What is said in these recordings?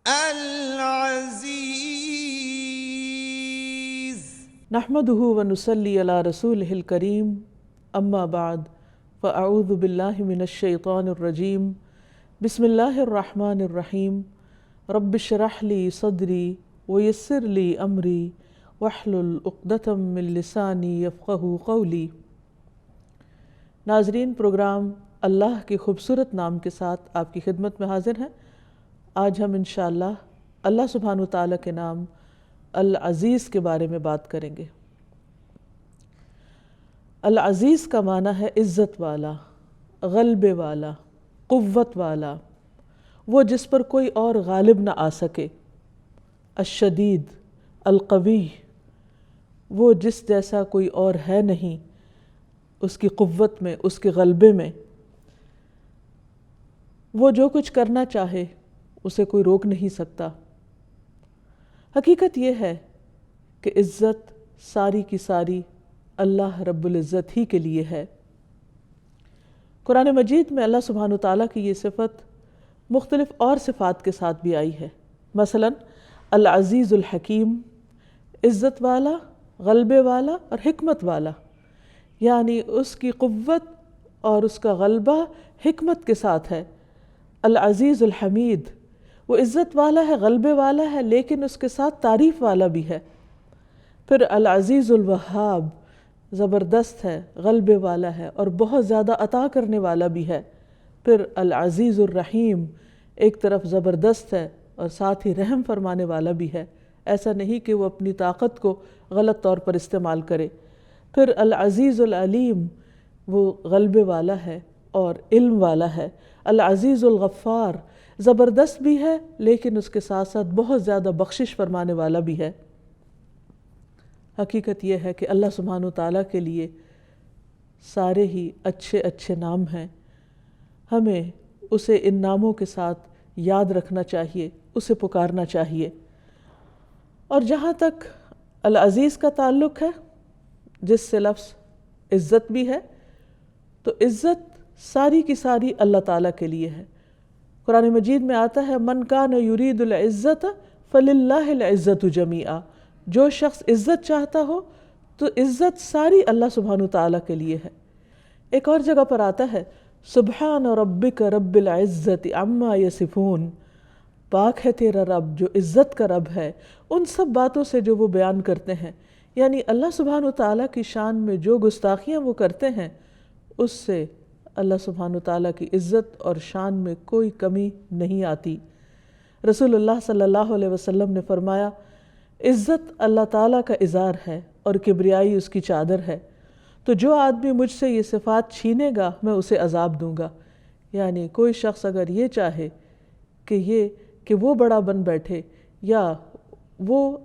العزیز نحمده ونصلی علی رسولہ الکریم اما بعد فاعوذ باللہ من الشیطان الرجیم بسم اللہ الرحمن الرحیم رب اشرح لی صدری ویسر لی امری واحلل عقدۃ من لسانی یفقہوا قولی۔ ناظرین، پروگرام اللہ کے خوبصورت نام کے ساتھ آپ کی خدمت میں حاضر ہیں۔ آج ہم انشاءاللہ اللہ سبحانہ وتعالیٰ کے نام العزیز کے بارے میں بات کریں گے۔ العزیز کا معنی ہے عزت والا، غلبے والا، قوت والا، وہ جس پر کوئی اور غالب نہ آ سکے۔ الشدید، القوی، وہ جس جیسا کوئی اور ہے نہیں، اس کی قوت میں، اس کے غلبے میں۔ وہ جو کچھ کرنا چاہے اسے کوئی روک نہیں سکتا۔ حقیقت یہ ہے کہ عزت ساری کی ساری اللہ رب العزت ہی کے لیے ہے۔ قرآن مجید میں اللہ سبحانہ وتعالیٰ کی یہ صفت مختلف اور صفات کے ساتھ بھی آئی ہے۔ مثلا العزیز الحکیم، عزت والا، غلبے والا اور حکمت والا، یعنی اس کی قوت اور اس کا غلبہ حکمت کے ساتھ ہے۔ العزیز الحمید، وہ عزت والا ہے، غلبے والا ہے، لیکن اس کے ساتھ تعریف والا بھی ہے۔ پھر العزیز الوہاب، زبردست ہے، غلبے والا ہے اور بہت زیادہ عطا کرنے والا بھی ہے۔ پھر العزیز الرحیم، ایک طرف زبردست ہے اور ساتھ ہی رحم فرمانے والا بھی ہے، ایسا نہیں کہ وہ اپنی طاقت کو غلط طور پر استعمال کرے۔ پھر العزیز العلیم، وہ غلبے والا ہے اور علم والا ہے۔ العزیز الغفار، زبردست بھی ہے لیکن اس کے ساتھ ساتھ بہت زیادہ بخشش فرمانے والا بھی ہے۔ حقیقت یہ ہے کہ اللہ سبحانہ وتعالیٰ کے لیے سارے ہی اچھے اچھے نام ہیں۔ ہمیں اسے ان ناموں کے ساتھ یاد رکھنا چاہیے، اسے پکارنا چاہیے۔ اور جہاں تک العزیز کا تعلق ہے، جس سے لفظ عزت بھی ہے، تو عزت ساری کی ساری اللہ تعالیٰ کے لیے ہے۔ قرآن مجید میں آتا ہے من کان یرید العزت فللہ العزت جمیعا، جو شخص عزت چاہتا ہو تو عزت ساری اللہ سبحانہ وتعالیٰ کے لیے ہے۔ ایک اور جگہ پر آتا ہے سبحان ربک رب العزت عما یصفون، پاک ہے تیرا رب جو عزت کا رب ہے ان سب باتوں سے جو وہ بیان کرتے ہیں۔ یعنی اللہ سبحانہ وتعالیٰ کی شان میں جو گستاخیاں وہ کرتے ہیں اس سے اللہ سبحانہ وتعالیٰ کی عزت اور شان میں کوئی کمی نہیں آتی۔ رسول اللہ صلی اللہ علیہ وسلم نے فرمایا عزت اللہ تعالیٰ کا ازار ہے اور کبریائی اس کی چادر ہے، تو جو آدمی مجھ سے یہ صفات چھینے گا میں اسے عذاب دوں گا۔ یعنی کوئی شخص اگر یہ چاہے کہ وہ بڑا بن بیٹھے یا وہ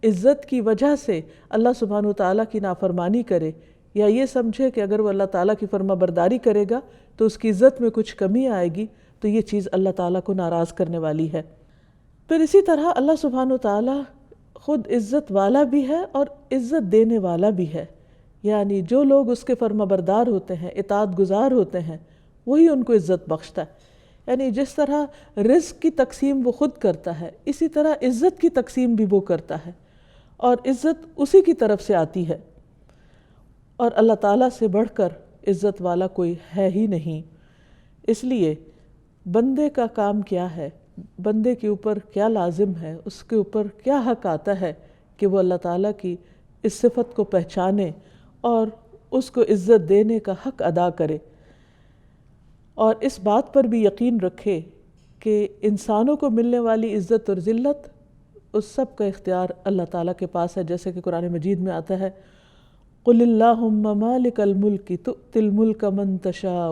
عزت کی وجہ سے اللہ سبحانہ وتعالیٰ کی نافرمانی کرے، یا یہ سمجھے کہ اگر وہ اللہ تعالیٰ کی فرما برداری کرے گا تو اس کی عزت میں کچھ کمی آئے گی، تو یہ چیز اللہ تعالیٰ کو ناراض کرنے والی ہے۔ پھر اسی طرح اللہ سبحانہ وتعالیٰ خود عزت والا بھی ہے اور عزت دینے والا بھی ہے۔ یعنی جو لوگ اس کے فرما بردار ہوتے ہیں، اطاعت گزار ہوتے ہیں، وہی ان کو عزت بخشتا ہے۔ یعنی جس طرح رزق کی تقسیم وہ خود کرتا ہے، اسی طرح عزت کی تقسیم بھی وہ کرتا ہے، اور عزت اسی کی طرف سے آتی ہے۔ اور اللہ تعالیٰ سے بڑھ کر عزت والا کوئی ہے ہی نہیں۔ اس لیے بندے کا کام کیا ہے، بندے کے اوپر کیا لازم ہے، اس کے اوپر کیا حق آتا ہے کہ وہ اللہ تعالیٰ کی اس صفت کو پہچانے اور اس کو عزت دینے کا حق ادا کرے، اور اس بات پر بھی یقین رکھے کہ انسانوں کو ملنے والی عزت اور ذلت اس سب کا اختیار اللہ تعالیٰ کے پاس ہے۔ جیسے کہ قرآن مجید میں آتا ہے قل اللہم مالک الملک تؤتی الملک من تشاء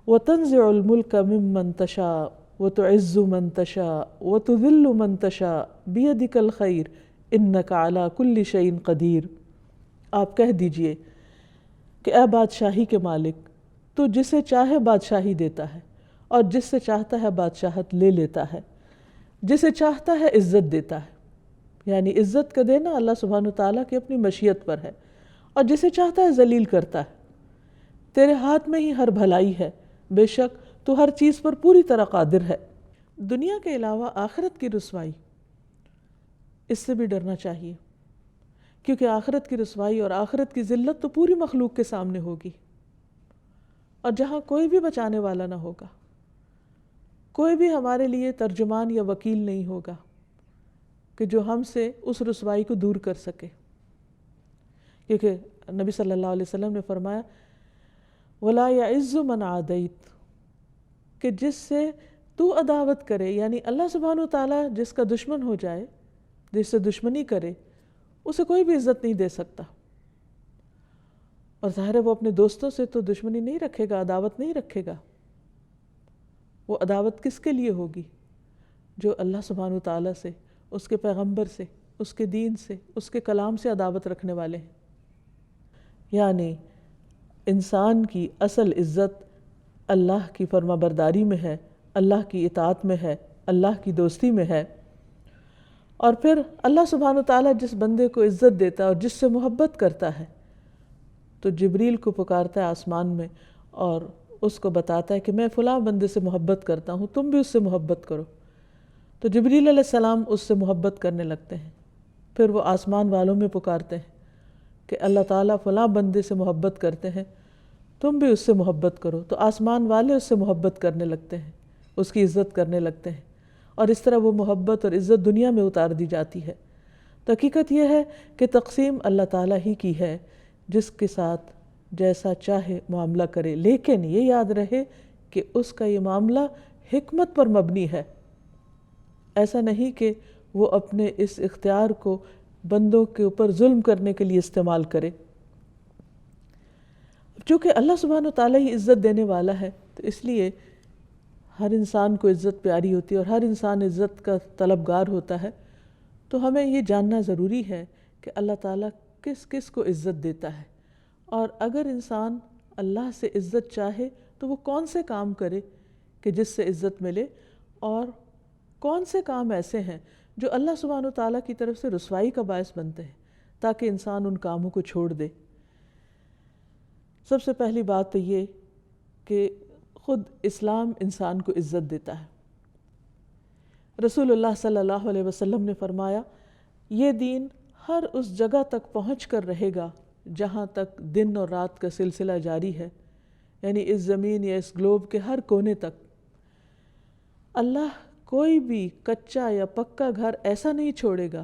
وتنزع الملک ممن تشاء وتعز من تشاء وتذل من تشاء بیدک الخیر انک علی کل شیء قدیر۔ آپ کہہ دیجئے کہ اے بادشاہی کے مالک، تو جسے چاہے بادشاہی دیتا ہے اور جس سے چاہتا ہے بادشاہت لے لیتا ہے، جسے چاہتا ہے عزت دیتا ہے۔ یعنی عزت کا دینا اللہ سبحانہ وتعالیٰ کی اپنی مشیت پر ہے، اور جسے چاہتا ہے ذلیل کرتا ہے۔ تیرے ہاتھ میں ہی ہر بھلائی ہے، بے شک تو ہر چیز پر پوری طرح قادر ہے۔ دنیا کے علاوہ آخرت کی رسوائی، اس سے بھی ڈرنا چاہیے، کیونکہ آخرت کی رسوائی اور آخرت کی ذلت تو پوری مخلوق کے سامنے ہوگی، اور جہاں کوئی بھی بچانے والا نہ ہوگا، کوئی بھی ہمارے لیے ترجمان یا وکیل نہیں ہوگا کہ جو ہم سے اس رسوائی کو دور کر سکے، کیونکہ نبی صلی اللہ علیہ وسلم نے فرمایا وَلَا يَعِزُّ مَنْ عَادَيْتَ، کہ جس سے تو عداوت کرے، یعنی اللہ سبحانہ وتعالیٰ جس کا دشمن ہو جائے، جس سے دشمنی کرے، اسے کوئی بھی عزت نہیں دے سکتا۔ اور ظاہر ہے وہ اپنے دوستوں سے تو دشمنی نہیں رکھے گا، عداوت نہیں رکھے گا، وہ عداوت کس کے لیے ہوگی؟ جو اللہ سبحانہ وتعالیٰ سے، اس کے پیغمبر سے، اس کے دین سے، اس کے کلام سے عداوت رکھنے والے ہیں۔ یعنی انسان کی اصل عزت اللہ کی فرما برداری میں ہے، اللہ کی اطاعت میں ہے، اللہ کی دوستی میں ہے۔ اور پھر اللہ سبحانہ وتعالیٰ جس بندے کو عزت دیتا ہے اور جس سے محبت کرتا ہے تو جبریل کو پکارتا ہے آسمان میں اور اس کو بتاتا ہے کہ میں فلاں بندے سے محبت کرتا ہوں، تم بھی اس سے محبت کرو۔ تو جبریل علیہ السلام اس سے محبت کرنے لگتے ہیں، پھر وہ آسمان والوں میں پکارتے ہیں کہ اللہ تعالیٰ فلاں بندے سے محبت کرتے ہیں، تم بھی اس سے محبت کرو۔ تو آسمان والے اس سے محبت کرنے لگتے ہیں، اس کی عزت کرنے لگتے ہیں، اور اس طرح وہ محبت اور عزت دنیا میں اتار دی جاتی ہے۔ تو حقیقت یہ ہے کہ تقسیم اللہ تعالیٰ ہی کی ہے، جس کے ساتھ جیسا چاہے معاملہ کرے، لیکن یہ یاد رہے کہ اس کا یہ معاملہ حکمت پر مبنی ہے۔ ایسا نہیں کہ وہ اپنے اس اختیار کو بندوں کے اوپر ظلم کرنے کے لیے استعمال کرے۔ چونکہ اللہ سبحانہ وتعالیٰ ہی عزت دینے والا ہے، تو اس لیے ہر انسان کو عزت پیاری ہوتی ہے اور ہر انسان عزت کا طلبگار ہوتا ہے۔ تو ہمیں یہ جاننا ضروری ہے کہ اللہ تعالیٰ کس کس کو عزت دیتا ہے، اور اگر انسان اللہ سے عزت چاہے تو وہ کون سے کام کرے کہ جس سے عزت ملے، اور کون سے کام ایسے ہیں جو اللہ سبحانہ وتعالیٰ کی طرف سے رسوائی کا باعث بنتے ہیں، تاکہ انسان ان کاموں کو چھوڑ دے۔ سب سے پہلی بات تو یہ کہ خود اسلام انسان کو عزت دیتا ہے۔ رسول اللہ صلی اللہ علیہ وسلم نے فرمایا یہ دین ہر اس جگہ تک پہنچ کر رہے گا جہاں تک دن اور رات کا سلسلہ جاری ہے، یعنی اس زمین یا اس گلوب کے ہر کونے تک۔ اللہ کوئی بھی کچا یا پکا گھر ایسا نہیں چھوڑے گا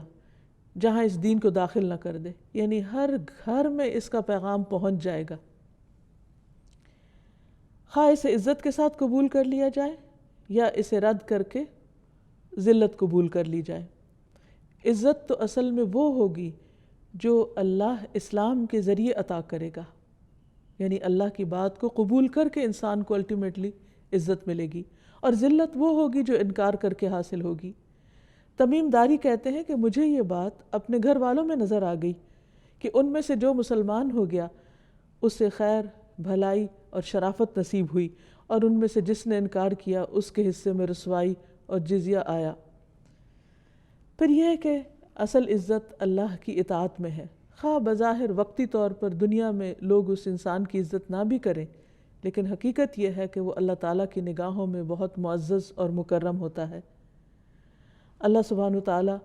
جہاں اس دین کو داخل نہ کر دے، یعنی ہر گھر میں اس کا پیغام پہنچ جائے گا، خواہ اسے عزت کے ساتھ قبول کر لیا جائے یا اسے رد کر کے ذلت قبول کر لی جائے۔ عزت تو اصل میں وہ ہوگی جو اللہ اسلام کے ذریعے عطا کرے گا، یعنی اللہ کی بات کو قبول کر کے انسان کو الٹیمیٹلی عزت ملے گی، اور ذلت وہ ہوگی جو انکار کر کے حاصل ہوگی۔ تمیم داری کہتے ہیں کہ مجھے یہ بات اپنے گھر والوں میں نظر آ گئی کہ ان میں سے جو مسلمان ہو گیا اسے خیر، بھلائی اور شرافت نصیب ہوئی، اور ان میں سے جس نے انکار کیا اس کے حصے میں رسوائی اور جزیہ آیا۔ پھر یہ ہے کہ اصل عزت اللہ کی اطاعت میں ہے، خواہ بظاہر وقتی طور پر دنیا میں لوگ اس انسان کی عزت نہ بھی کریں، لیکن حقیقت یہ ہے کہ وہ اللہ تعالیٰ کی نگاہوں میں بہت معزز اور مکرم ہوتا ہے۔ اللہ سبحانہ وتعالیٰ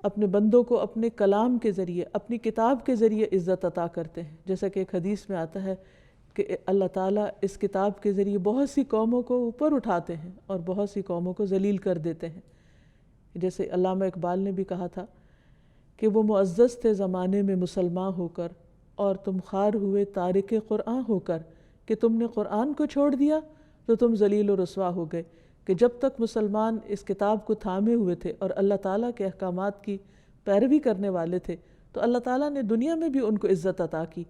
اپنے بندوں کو اپنے کلام کے ذریعے، اپنی کتاب کے ذریعے عزت عطا کرتے ہیں، جیسا کہ ایک حدیث میں آتا ہے کہ اللہ تعالیٰ اس کتاب کے ذریعے بہت سی قوموں کو اوپر اٹھاتے ہیں اور بہت سی قوموں کو ذلیل کر دیتے ہیں۔ جیسے علامہ اقبال نے بھی کہا تھا کہ وہ معزز تھے زمانے میں مسلمان ہو کر، اور تم خوار ہوئے تارک قرآن ہو کر، کہ تم نے قرآن کو چھوڑ دیا تو تم ذلیل و رسوا ہو گئے۔ کہ جب تک مسلمان اس کتاب کو تھامے ہوئے تھے اور اللہ تعالیٰ کے احکامات کی پیروی کرنے والے تھے تو اللہ تعالیٰ نے دنیا میں بھی ان کو عزت عطا کی،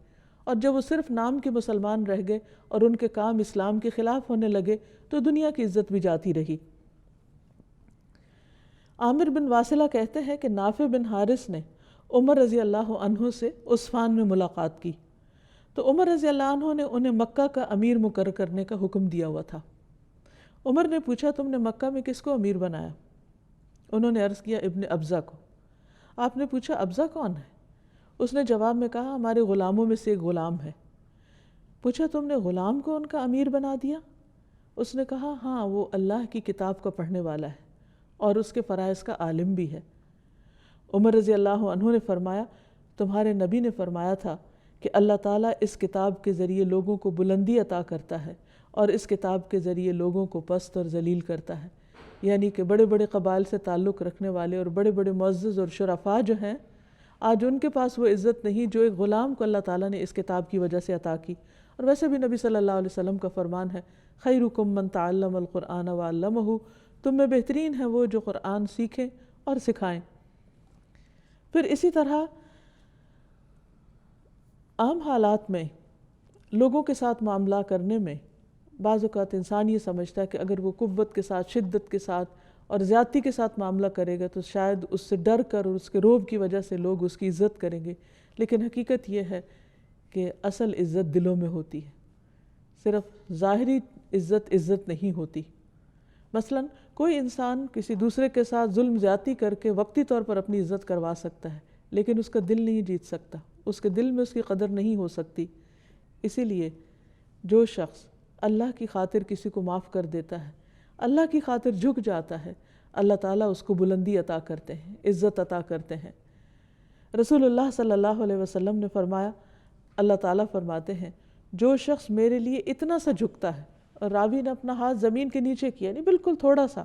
اور جب وہ صرف نام کے مسلمان رہ گئے اور ان کے کام اسلام کے خلاف ہونے لگے تو دنیا کی عزت بھی جاتی رہی۔ عامر بن واصلہ کہتے ہیں کہ نافع بن حارث نے عمر رضی اللہ عنہ سے عصفان میں ملاقات کی، تو عمر رضی اللہ عنہ نے انہیں مکہ کا امیر مقرر کرنے کا حکم دیا ہوا تھا۔ عمر نے پوچھا تم نے مکہ میں کس کو امیر بنایا؟ انہوں نے عرض کیا ابن ابزہ کو۔ آپ نے پوچھا ابزہ کون ہے؟ اس نے جواب میں کہا ہمارے غلاموں میں سے ایک غلام ہے۔ پوچھا تم نے غلام کو ان کا امیر بنا دیا؟ اس نے کہا ہاں وہ اللہ کی کتاب کا پڑھنے والا ہے اور اس کے فرائض کا عالم بھی ہے۔ عمر رضی اللہ عنہ نے فرمایا تمہارے نبی نے فرمایا تھا کہ اللہ تعالیٰ اس کتاب کے ذریعے لوگوں کو بلندی عطا کرتا ہے اور اس کتاب کے ذریعے لوگوں کو پست اور ذلیل کرتا ہے، یعنی کہ بڑے بڑے قبائل سے تعلق رکھنے والے اور بڑے بڑے معزز اور شرفاء جو ہیں، آج ان کے پاس وہ عزت نہیں جو ایک غلام کو اللہ تعالیٰ نے اس کتاب کی وجہ سے عطا کی۔ اور ویسے بھی نبی صلی اللہ علیہ وسلم کا فرمان ہے خیرکم من تعلم القرآن وعلمہ، تم میں بہترین ہے وہ جو قرآن سیکھیں اور سکھائیں۔ پھر اسی طرح عام حالات میں لوگوں کے ساتھ معاملہ کرنے میں بعض اوقات انسان یہ سمجھتا ہے کہ اگر وہ قوت کے ساتھ، شدت کے ساتھ اور زیادتی کے ساتھ معاملہ کرے گا تو شاید اس سے ڈر کر اور اس کے روب کی وجہ سے لوگ اس کی عزت کریں گے، لیکن حقیقت یہ ہے کہ اصل عزت دلوں میں ہوتی ہے، صرف ظاہری عزت نہیں ہوتی۔ مثلا کوئی انسان کسی دوسرے کے ساتھ ظلم زیادتی کر کے وقتی طور پر اپنی عزت کروا سکتا ہے، لیکن اس کا دل نہیں جیت سکتا، اس کے دل میں اس کی قدر نہیں ہو سکتی۔ اسی لیے جو شخص اللہ کی خاطر کسی کو معاف کر دیتا ہے، اللہ کی خاطر جھک جاتا ہے، اللہ تعالیٰ اس کو بلندی عطا کرتے ہیں، عزت عطا کرتے ہیں۔ رسول اللہ صلی اللہ علیہ وسلم نے فرمایا، اللہ تعالیٰ فرماتے ہیں جو شخص میرے لیے اتنا سا جھکتا ہے، اور راوی نے اپنا ہاتھ زمین کے نیچے کیا، نہیں بالکل تھوڑا سا،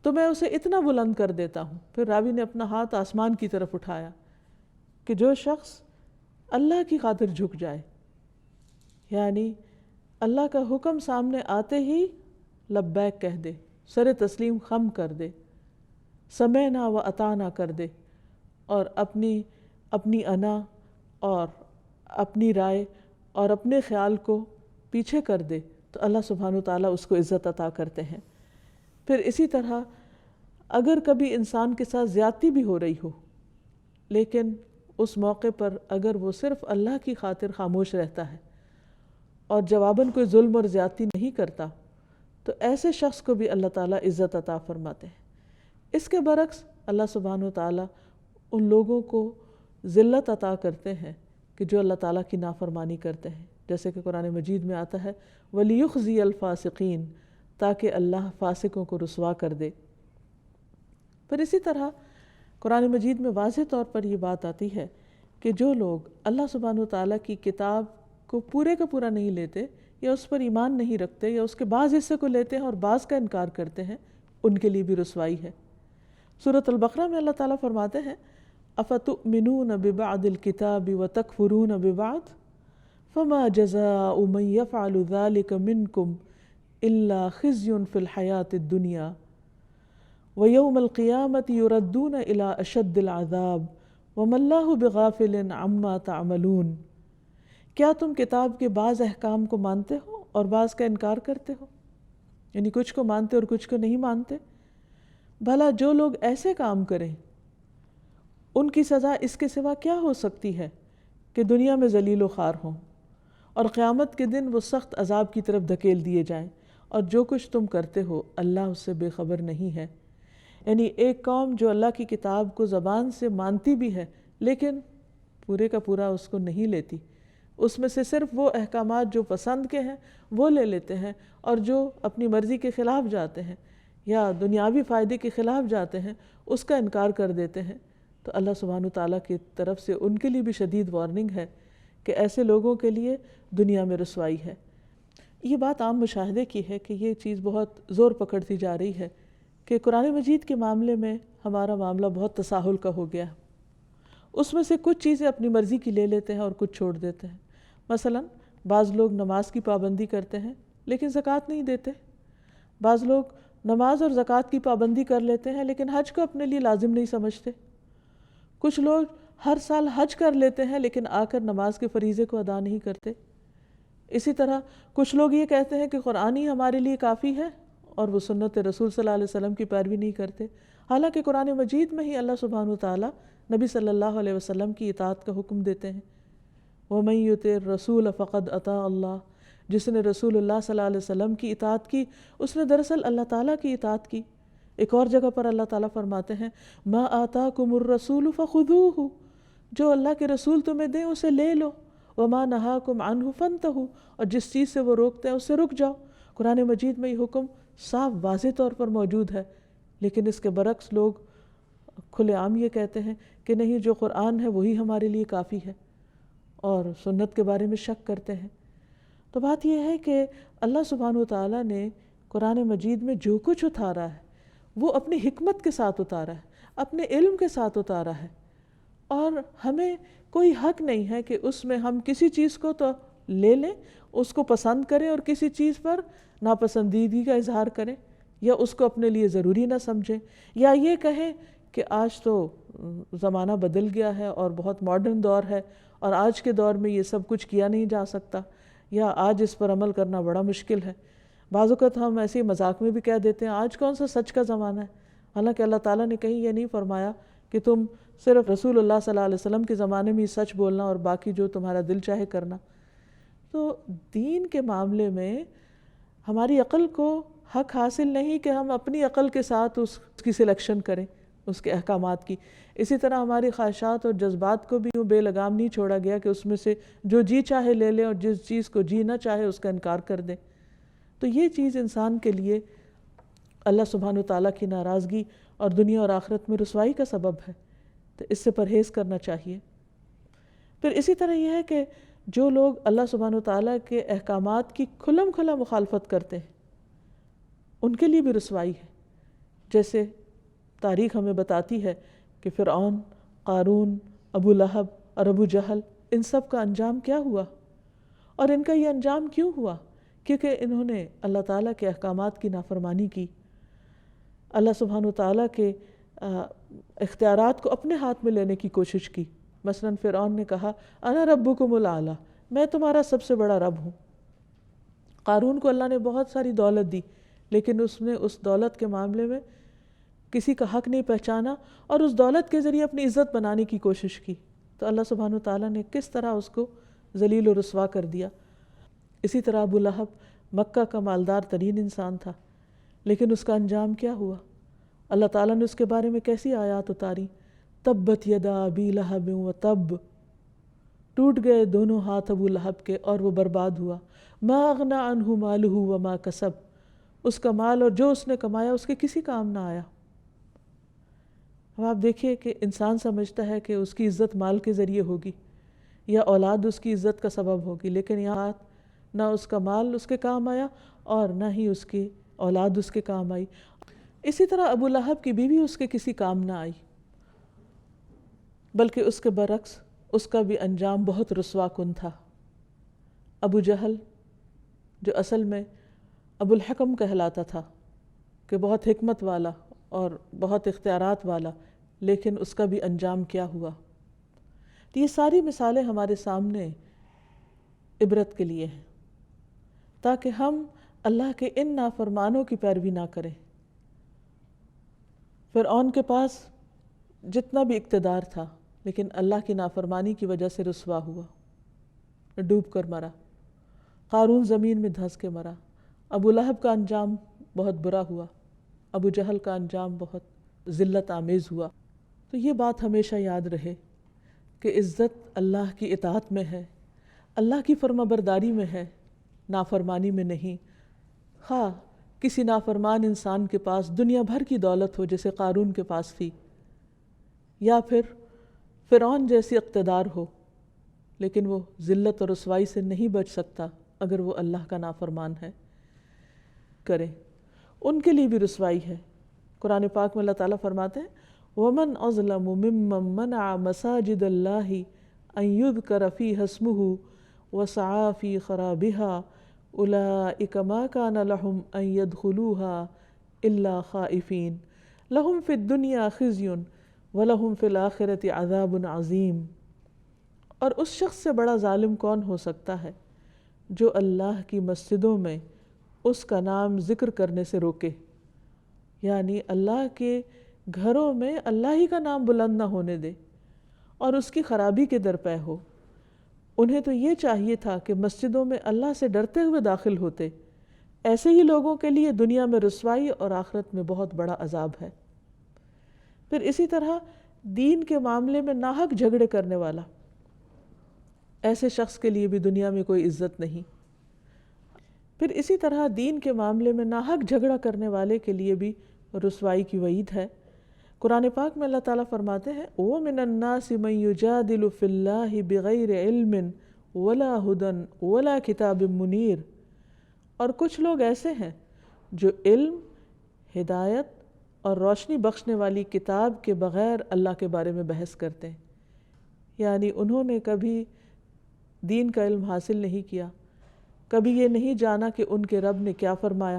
تو میں اسے اتنا بلند کر دیتا ہوں۔ پھر راوی نے اپنا ہاتھ آسمان کی طرف اٹھایا کہ جو شخص اللہ کی خاطر جھک جائے، یعنی اللہ کا حکم سامنے آتے ہی لبیک کہہ دے، سر تسلیم خم کر دے، سمعنا و اطعنا کر دے، اور اپنی انا اور اپنی رائے اور اپنے خیال کو پیچھے کر دے، تو اللہ سبحانہ وتعالیٰ اس کو عزت عطا کرتے ہیں۔ پھر اسی طرح اگر کبھی انسان کے ساتھ زیادتی بھی ہو رہی ہو، لیکن اس موقع پر اگر وہ صرف اللہ کی خاطر خاموش رہتا ہے اور جواباً کوئی ظلم اور زیادتی نہیں کرتا، تو ایسے شخص کو بھی اللہ تعالیٰ عزت عطا فرماتے ہیں۔ اس کے برعکس اللہ سبحانہ وتعالیٰ ان لوگوں کو ذلت عطا کرتے ہیں کہ جو اللہ تعالیٰ کی نافرمانی کرتے ہیں، جیسے کہ قرآن مجید میں آتا ہے وَلِيُخْزِيَ الْفَاسِقِينَ، تاکہ اللہ فاسقوں کو رسوا کر دے۔ پھر اسی طرح قرآن مجید میں واضح طور پر یہ بات آتی ہے کہ جو لوگ اللہ سبحانہ وتعالیٰ کی کتاب کو پورے کا پورا نہیں لیتے، یا اس پر ایمان نہیں رکھتے، یا اس کے بعض حصے کو لیتے ہیں اور بعض کا انکار کرتے ہیں، ان کے لیے بھی رسوائی ہے۔ سورۃ البقرہ میں اللہ تعالیٰ فرماتے ہیں أَفَتُؤْمِنُونَ بِبَعْضِ الْكِتَابِ وَتَكْفُرُونَ بِبَعْضٍ فَمَا جَزَاءُ مَنْ يَفْعَلُ ذَلِكَ مِنْكُمْ إِلَّا خِزْيٌ فِي الْحَيَاةِ الدُّنْيَا وَيَوْمَ الْقِيَامَةِ يُرَدُّونَ إِلَىٰ أَشَدِّ الْعَذَابِ وَمَا اللَّهُ بِغَافِلٍ عَمَّا تَعْمَلُونَ۔ کیا تم کتاب کے بعض احکام کو مانتے ہو اور بعض کا انکار کرتے ہو؟ یعنی کچھ کو مانتے اور کچھ کو نہیں مانتے؟ بھلا جو لوگ ایسے کام کریں ان کی سزا اس کے سوا کیا ہو سکتی ہے کہ دنیا میں ذلیل و خوار ہوں اور قیامت کے دن وہ سخت عذاب کی طرف دھکیل دیے جائیں، اور جو کچھ تم کرتے ہو اللہ اس سے بے خبر نہیں ہے۔ یعنی ایک قوم جو اللہ کی کتاب کو زبان سے مانتی بھی ہے لیکن پورے کا پورا اس کو نہیں لیتی، اس میں سے صرف وہ احکامات جو پسند کے ہیں وہ لے لیتے ہیں، اور جو اپنی مرضی کے خلاف جاتے ہیں یا دنیاوی فائدے کے خلاف جاتے ہیں اس کا انکار کر دیتے ہیں، تو اللہ سبحانہ وتعالیٰ کی طرف سے ان کے لیے بھی شدید وارننگ ہے کہ ایسے لوگوں کے لیے دنیا میں رسوائی ہے۔ یہ بات عام مشاہدے کی ہے کہ یہ چیز بہت زور پکڑتی جا رہی ہے کہ قرآن مجید کے معاملے میں ہمارا معاملہ بہت تساہل کا ہو گیا، اس میں سے کچھ چیزیں اپنی مرضی کی لے لیتے ہیں اور کچھ چھوڑ دیتے ہیں۔ مثلا بعض لوگ نماز کی پابندی کرتے ہیں لیکن زکوٰۃ نہیں دیتے، بعض لوگ نماز اور زکوٰۃ کی پابندی کر لیتے ہیں لیکن حج کو اپنے لیے لازم نہیں سمجھتے، کچھ لوگ ہر سال حج کر لیتے ہیں لیکن آ کر نماز کے فریضے کو ادا نہیں کرتے۔ اسی طرح کچھ لوگ یہ کہتے ہیں کہ قرآن ہی ہمارے لیے کافی ہے اور وہ سنت رسول صلی اللہ علیہ وسلم کی پیروی نہیں کرتے، حالانکہ قرآن مجید میں ہی اللہ سبحانہ وتعالیٰ نبی صلی اللہ علیہ وسلم کی اطاعت کا حکم دیتے ہیں۔ وَمَن يُطِعِ الرَّسُولَ فَقَدْ أَطَاعَ اللَّهَ، جس نے رسول اللہ صلی اللہ علیہ وسلم کی اطاعت کی اس نے دراصل اللہ تعالیٰ کی اطاعت کی۔ ایک اور جگہ پر اللہ تعالیٰ فرماتے ہیں مَا آتَاكُمُ الرَّسُولُ فَخُذُوهُ، جو اللہ کے رسول تمہیں دیں اسے لے لو، وَمَا نَهَاكُمْ عَنْهُ فَانْتَهُوا، اور جس چیز سے وہ روکتے ہیں اس سے رک جاؤ۔ قرآن مجید میں یہ حکم صاف واضح طور پر موجود ہے، لیکن اس کے برعکس لوگ کھلے عام یہ کہتے ہیں کہ نہیں، جو قرآن ہے وہی ہمارے لیے کافی ہے، اور سنت کے بارے میں شک کرتے ہیں۔ تو بات یہ ہے کہ اللہ سبحانہ وتعالیٰ نے قرآن مجید میں جو کچھ اتارا ہے وہ اپنی حکمت کے ساتھ اتارا ہے، اپنے علم کے ساتھ اتارا ہے، اور ہمیں کوئی حق نہیں ہے کہ اس میں ہم کسی چیز کو تو لے لیں، اس کو پسند کریں، اور کسی چیز پر ناپسندیدگی کا اظہار کریں، یا اس کو اپنے لیے ضروری نہ سمجھیں، یا یہ کہیں کہ آج تو زمانہ بدل گیا ہے اور بہت ماڈرن دور ہے، اور آج کے دور میں یہ سب کچھ کیا نہیں جا سکتا، یا آج اس پر عمل کرنا بڑا مشکل ہے۔ بعض اوقات ہم ایسے ہی مذاق میں بھی کہہ دیتے ہیں آج کون سا سچ کا زمانہ ہے، حالانکہ اللہ تعالیٰ نے کہیں یہ نہیں فرمایا کہ تم صرف رسول اللہ صلی اللہ علیہ وسلم کے زمانے میں ہی سچ بولنا اور باقی جو تمہارا دل چاہے کرنا۔ تو دین کے معاملے میں ہماری عقل کو حق حاصل نہیں کہ ہم اپنی عقل کے ساتھ اس کی سلیکشن کریں، اس کے احکامات کی۔ اسی طرح ہماری خواہشات اور جذبات کو بھی بے لگام نہیں چھوڑا گیا کہ اس میں سے جو جی چاہے لے لیں اور جس چیز کو جی نہ چاہے اس کا انکار کر دیں۔ تو یہ چیز انسان کے لیے اللہ سبحانہ وتعالیٰ کی ناراضگی اور دنیا اور آخرت میں رسوائی کا سبب ہے، تو اس سے پرہیز کرنا چاہیے۔ پھر اسی طرح یہ ہے کہ جو لوگ اللہ سبحانہ وتعالیٰ کے احکامات کی کھلم کھلا مخالفت کرتے ہیں ان کے لیے بھی رسوائی ہے۔ جیسے تاریخ ہمیں بتاتی ہے کہ فرعون، قارون، ابو لہب اور ابو جہل، ان سب کا انجام کیا ہوا، اور ان کا یہ انجام کیوں ہوا؟ کیونکہ انہوں نے اللہ تعالیٰ کے احکامات کی نافرمانی کی، اللہ سبحانہ وتعالیٰ کے اختیارات کو اپنے ہاتھ میں لینے کی کوشش کی۔ مثلا فرعون نے کہا انا ربکم الاعلی، میں تمہارا سب سے بڑا رب ہوں۔ قارون کو اللہ نے بہت ساری دولت دی، لیکن اس نے اس دولت کے معاملے میں کسی کا حق نہیں پہچانا اور اس دولت کے ذریعے اپنی عزت بنانے کی کوشش کی، تو اللہ سبحانہ وتعالیٰ نے کس طرح اس کو ذلیل و رسوا کر دیا۔ اسی طرح ابو لہب مکہ کا مالدار ترین انسان تھا، لیکن اس کا انجام کیا ہوا؟ اللہ تعالیٰ نے اس کے بارے میں کیسی آیات اتاری؟ تبت یدا ابی لہب وتب، ٹوٹ گئے دونوں ہاتھ ابو لہب کے اور وہ برباد ہوا۔ ما اغنی عنہ مالہ وما کسب، اس کا مال اور جو اس نے کمایا اس کے کسی کام نہ آیا۔ اب آپ دیکھیے کہ انسان سمجھتا ہے کہ اس کی عزت مال کے ذریعے ہوگی یا اولاد اس کی عزت کا سبب ہوگی، لیکن یہاں نہ اس کا مال اس کے کام آیا اور نہ ہی اس کی اولاد اس کے کام آئی۔ اسی طرح ابو لہب کی بیوی اس کے کسی کام نہ آئی، بلکہ اس کے برعکس اس کا بھی انجام بہت رسوا کن تھا۔ ابو جہل جو اصل میں ابو الحکم کہلاتا تھا کہ بہت حکمت والا اور بہت اختیارات والا، لیکن اس کا بھی انجام کیا ہوا؟ تو یہ ساری مثالیں ہمارے سامنے عبرت کے لیے ہیں، تاکہ ہم اللہ کے ان نافرمانوں کی پیروی نہ کریں۔ فرعون کے پاس جتنا بھی اقتدار تھا، لیکن اللہ کی نافرمانی کی وجہ سے رسوا ہوا، ڈوب کر مرا۔ قارون زمین میں دھنس کے مرا۔ ابو لہب کا انجام بہت برا ہوا، ابو جہل کا انجام بہت ذلت آمیز ہوا۔ تو یہ بات ہمیشہ یاد رہے کہ عزت اللہ کی اطاعت میں ہے، اللہ کی فرما برداری میں ہے، نافرمانی میں نہیں۔ خواہ کسی نافرمان انسان کے پاس دنیا بھر کی دولت ہو جیسے قارون کے پاس تھی، یا پھر فرعون جیسی اقتدار ہو، لیکن وہ ذلت اور رسوائی سے نہیں بچ سکتا اگر وہ اللہ کا نافرمان ہے کرے، ان کے لیے بھی رسوائی ہے۔ قرآن پاک میں اللہ تعالیٰ فرماتے ہیں وَمَنْ أَظْلَمُ مِمَّنْ مَنَعَ مَسَاجِدَ اللَّهِ أَنْ يُذْكَرَ فِيهَا اسْمُهُ وَسَعَى فِي خَرَابِهَا أُولَئِكَ مَا كَانَ لَهُمْ أَنْ يَدْخُلُوهَا إِلَّا خَائِفِينَ لَهُمْ فِي الدُّنْيَا خِزْيٌ وَلَهُمْ فِي الْآخِرَةِ عَذَابٌ عَظِيمٌ۔ اور اس شخص سے بڑا ظالم کون ہو سکتا ہے جو اللہ کی مسجدوں میں اس کا نام ذکر کرنے سے روکے، یعنی اللہ کے گھروں میں اللہ ہی کا نام بلند نہ ہونے دے اور اس کی خرابی کے درپے ہو۔ انہیں تو یہ چاہیے تھا کہ مسجدوں میں اللہ سے ڈرتے ہوئے داخل ہوتے۔ ایسے ہی لوگوں کے لیے دنیا میں رسوائی اور آخرت میں بہت بڑا عذاب ہے۔ پھر اسی طرح دین کے معاملے میں ناحق جھگڑے کرنے والا، ایسے شخص کے لیے بھی دنیا میں کوئی عزت نہیں۔ پھر اسی طرح دین کے معاملے میں ناحق جھگڑا کرنے والے کے لیے بھی رسوائی کی وعید ہے۔ قرآن پاک میں اللہ تعالیٰ فرماتے ہیں وَمِنَ النَّاسِ مَن يُجَادِلُ فِي اللَّهِ بِغَيْرِ عِلْمٍ وَلَا هُدًى وَلَا كِتَابٍ مُنِيرٍ، اور کچھ لوگ ایسے ہیں جو علم، ہدایت اور روشنی بخشنے والی کتاب کے بغیر اللہ کے بارے میں بحث کرتے ہیں، یعنی انہوں نے کبھی دین کا علم حاصل نہیں کیا، کبھی یہ نہیں جانا کہ ان کے رب نے کیا فرمایا،